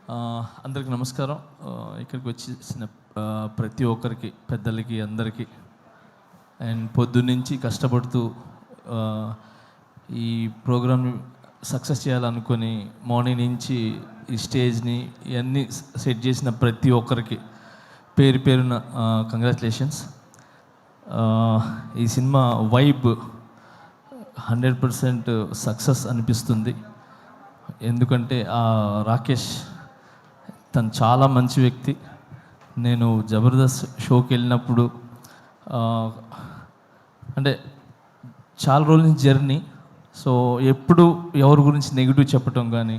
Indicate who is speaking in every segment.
Speaker 1: అందరికి నమస్కారం. ఇక్కడికి వచ్చేసిన ప్రతి ఒక్కరికి, పెద్దలకి, అందరికీ అండ్ పొద్దున్నుంచి కష్టపడుతూ ఈ ప్రోగ్రామ్ సక్సెస్ చేయాలనుకొని మార్నింగ్ నుంచి ఈ స్టేజ్ని ఇవన్నీ సెట్ చేసిన ప్రతి ఒక్కరికి పేరు పేరున కంగ్రాచులేషన్స్. ఈ సినిమా వైబ్ 100% సక్సెస్ అనిపిస్తుంది. ఎందుకంటే రాకేష్ తను చాలా మంచి వ్యక్తి. నేను జబర్దస్త్ షోకి వెళ్ళినప్పుడు అంటే చాలా రోజుల నుంచి జర్నీ, సో ఎప్పుడు ఎవరి గురించి నెగిటివ్ చెప్పటం కానీ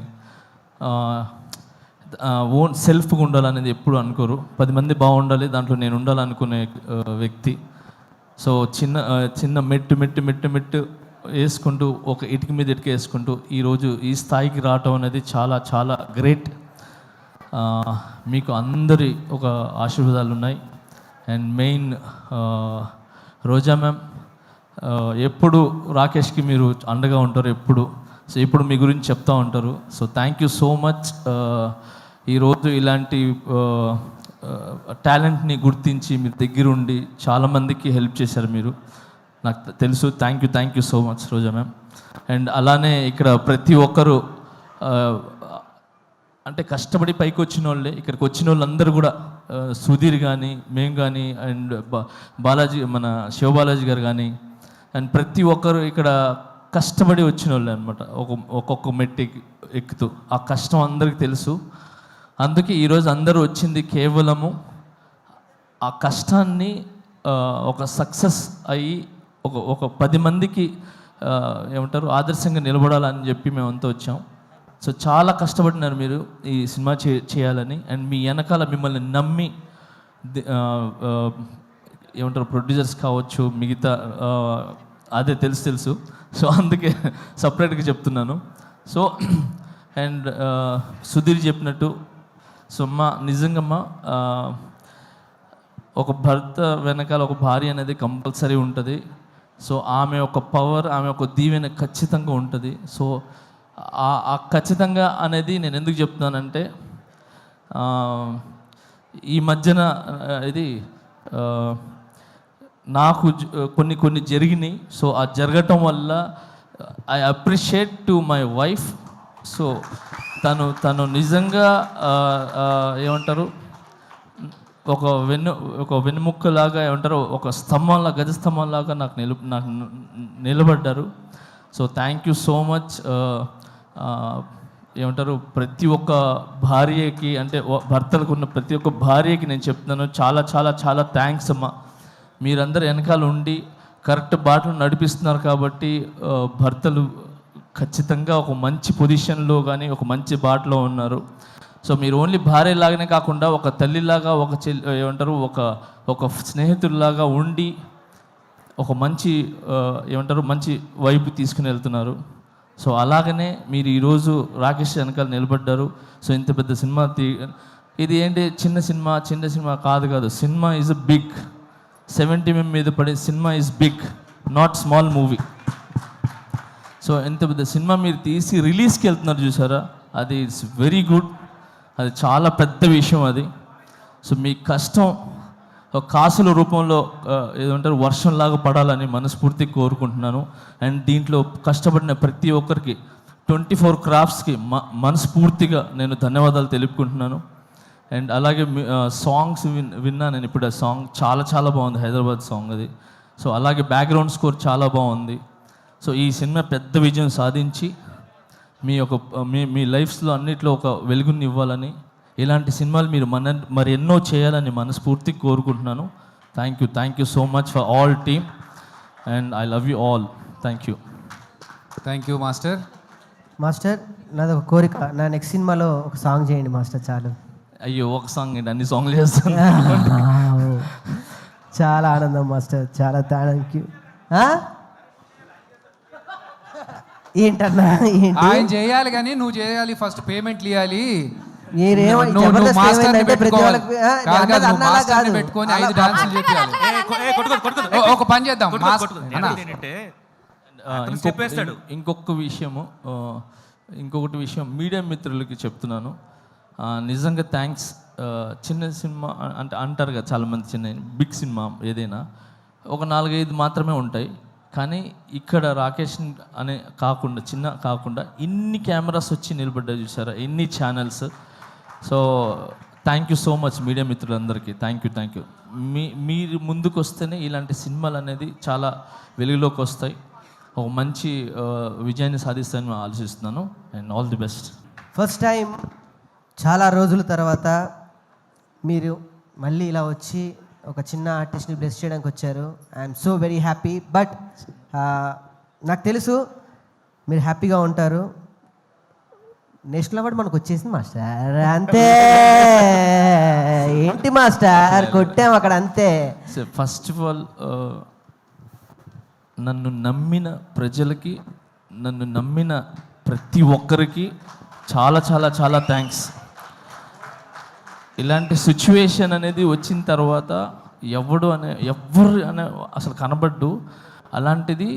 Speaker 1: ఓన్ సెల్ఫ్గా ఉండాలనేది ఎప్పుడు అనుకోరు. 10 మంది బాగుండాలి, దాంట్లో నేను ఉండాలనుకునే వ్యక్తి. సో చిన్న మెట్టు వేసుకుంటూ ఒక ఇటుక మీద ఇటుక వేసుకుంటూ ఈరోజు ఈ స్థాయికి రావటం అనేది చాలా చాలా గ్రేట్. మీకు అందరి ఒక ఆశీర్వాదాలు ఉన్నాయి. అండ్ మెయిన్ రోజా మ్యామ్, ఎప్పుడు రాకేష్కి మీరు అండగా ఉంటారు ఎప్పుడు. సో ఇప్పుడు మీ గురించి చెప్తూ ఉంటారు. So thank you so much. ఈరోజు ఇలాంటి టాలెంట్ని గుర్తించి మీరు దగ్గరుండి చాలామందికి హెల్ప్ చేశారు మీరు, నాకు తెలుసు. Thank you so much Roja ma'am. And అలానే ఇక్కడ ప్రతి ఒక్కరు అంటే కష్టపడి పైకి వచ్చిన వాళ్ళే. ఇక్కడికి వచ్చిన వాళ్ళందరూ కూడా సుధీర్ కానీ, మేము కానీ, అండ్ బాలాజీ, మన శివబాలాజీ గారు కానీ, అండ్ ప్రతి ఒక్కరు ఇక్కడ కష్టపడి వచ్చిన వాళ్ళే అనమాట. ఒక్కొక్క మెట్టు ఎక్కుతూ ఆ కష్టం అందరికీ తెలుసు. అందుకే ఈరోజు అందరూ వచ్చింది కేవలము ఆ కష్టాన్ని ఒక సక్సెస్ అయ్యి ఒక 10 మందికి ఏమంటారు ఆదర్శంగా నిలబడాలని చెప్పి మేమంతా వచ్చాం. సో చాలా కష్టపడినారు మీరు ఈ సినిమా చేయాలని. అండ్ మీ వెనకాల మిమ్మల్ని నమ్మి ఏమంటారు ప్రొడ్యూసర్స్ కావచ్చు, మిగతా అదే తెలుసు. సో అందుకే సపరేట్గా చెప్తున్నాను. సో అండ్ సుధీర్ చెప్పినట్టు, సో నిజంగా ఒక భర్త వెనకాల ఒక భార్య అనేది కంపల్సరీ ఉంటుంది. సో ఆమె ఒక పవర్, ఆమె ఒక దీవెన ఖచ్చితంగా ఉంటుంది. సో ఆ ఖచ్చితంగా అనేది నేను ఎందుకు చెప్తున్నానంటే, ఈ మధ్యన ఇది నాకు కొన్ని జరిగినాయి. సో ఆ జరగటం వల్ల I appreciate to my wife. So తను నిజంగా ఏమంటారు ఒక వెన్నుముక్కలాగా ఏమంటారు, ఒక స్తంభంలా, గజ స్తంభంలాగా నాకు నిలబడ్డారు. So thank you so much. ఏమంటారు ప్రతి ఒక్క భార్యకి, అంటే భర్తలకు ఉన్న ప్రతి ఒక్క భార్యకి నేను చెప్తున్నాను, చాలా చాలా చాలా థ్యాంక్స్ అమ్మా. మీరందరూ వెనకాల ఉండి కరెక్ట్ బాటలు నడిపిస్తున్నారు కాబట్టి భర్తలు ఖచ్చితంగా ఒక మంచి పొజిషన్లో కానీ ఒక మంచి బాటలో ఉన్నారు. సో మీరు ఓన్లీ భార్యలాగానే కాకుండా ఒక తల్లిలాగా, ఒక ఏమంటారు ఒక స్నేహితుల్లాగా ఉండి ఒక మంచి ఏమంటారు మంచి వైపు తీసుకుని వెళ్తున్నారు. సో అలాగనే మీరు ఈరోజు రాకేష్ వెనకాల నిలబడ్డారు. సో ఇంత పెద్ద సినిమా ఇది ఏంటి చిన్న సినిమా కాదు. Cinema is a big. 70 mm మీద పడే cinema is big, not small movie. So ఎంత పెద్ద సినిమా మీరు తీసి రిలీజ్కి వెళ్తున్నారు చూసారా, అది ఇట్స్ వెరీ గుడ్. అది చాలా పెద్ద విషయం అది. సో మీ కష్టం ఒక కాసుల రూపంలో ఏదంటారు వర్షంలాగా పడాలని మనస్ఫూర్తిగా కోరుకుంటున్నాను. అండ్ దీంట్లో కష్టపడిన ప్రతి ఒక్కరికి 24 క్రాఫ్ట్స్కి మనస్ఫూర్తిగా నేను ధన్యవాదాలు తెలుపుకుంటున్నాను. అండ్ అలాగే సాంగ్స్ విన్నా నేను ఇప్పుడు. ఆ సాంగ్ చాలా చాలా బాగుంది, హైదరాబాద్ సాంగ్ అది. సో అలాగే బ్యాక్గ్రౌండ్ స్కోర్ చాలా బాగుంది. సో ఈ సినిమా పెద్ద విజయం సాధించి మీ లైఫ్స్లో అన్నిట్లో ఒక వెలుగుని ఇవ్వాలని, ఇలాంటి సినిమాలు మీరు మరి ఎన్నో చేయాలని మనస్ఫూర్తిగా కోరుకుంటున్నాను. Thank you so much for all team and I love you all. Thank you
Speaker 2: master. నాది ఒక కోరిక, నా నెక్స్ట్ సినిమాలో ఒక సాంగ్ చేయండి మాస్టర్. చాలు.
Speaker 1: అయ్యో ఒక సాంగ్ ఏంటి, అన్ని సాంగ్లు చేస్తాను.
Speaker 2: చాలా ఆనందం మాస్టర్, చాలా థ్యాంక్ యూ. ఏంటన్నా
Speaker 3: ఆయన చేయాలి కానీ నువ్వు చేయాలి, ఫస్ట్ పేమెంట్ ఇవ్వాలి. పెట్టుకొని 5 డాన్సులు చేయాలి. ఒక పని చేద్దాం.
Speaker 1: ఇంకొకటి విషయం మీడియా మిత్రులకి చెప్తున్నాను. నిజంగా థ్యాంక్స్. చిన్న సినిమా అంటే అంటారు కదా చాలామంది, చిన్న బిగ్ సినిమా ఏదైనా ఒక 4-5 మాత్రమే ఉంటాయి, కానీ ఇక్కడ రాకేష్ అనే కాకుండా చిన్న కాకుండా ఇన్ని కెమెరాస్ వచ్చి నిలబడ్డా చూసారా, ఎన్ని channels. So thank you so much media మిత్రులందరికీ, థ్యాంక్ యూ. మీరు ముందుకు వస్తేనే ఇలాంటి సినిమాలు అనేది చాలా వెలుగులోకి వస్తాయి, ఒక మంచి విజయాన్ని సాధిస్తానని నేను ఆలోచిస్తున్నాను. And all the best.
Speaker 2: First time చాలా రోజుల తర్వాత మీరు మళ్ళీ ఇలా వచ్చి ఒక చిన్న ఆర్టిస్ట్ని బ్లెస్ చేయడానికి వచ్చారు. I'm so very happy. But నాకు తెలుసు మీరు హ్యాపీగా ఉంటారు. నేషనల్ అవార్డు మనకు వచ్చేసింది మాస్టర్, అంతే. ఏంటి మాస్టర్ కొట్టాం అక్కడ, అంతే.
Speaker 1: ఫస్ట్ ఆఫ్ ఆల్ నన్ను నమ్మిన ప్రజలకి, నన్ను నమ్మిన ప్రతి ఒక్కరికి చాలా చాలా చాలా థ్యాంక్స్. ఇలాంటి సిచ్యువేషన్ అనేది వచ్చిన తర్వాత ఎవరు అనే అసలు కనబడ్డు. అలాంటిది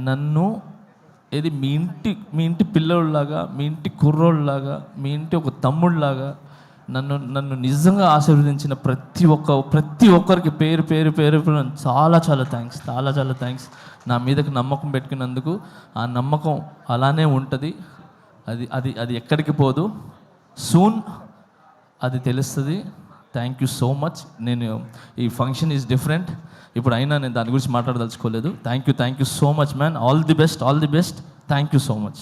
Speaker 1: నన్ను ఏది మీ ఇంటి పిల్లోళ్ళలాగా, మీ ఇంటి కుర్రోళ్ళలాగా, మీ ఇంటి ఒక తమ్ముళ్ళలాగా నన్ను నిజంగా ఆశీర్వదించిన ప్రతి ఒక్కరికి పేరు చాలా చాలా థ్యాంక్స్. నా మీదకి నమ్మకం పెట్టుకున్నందుకు. ఆ నమ్మకం అలానే ఉంటుంది, అది ఎక్కడికి పోదు. సూన్ అది తెలుస్తుంది. Thank you so much. నేను ఈ ఫంక్షన్ ఈజ్ డిఫరెంట్ ఇప్పుడు, అయినా నేను దాని గురించి మాట్లాడదలుచుకోలేదు. Thank you so much man. All the best. Thank you so much.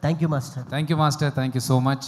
Speaker 2: Thank you master.
Speaker 3: Thank you master, thank you so much.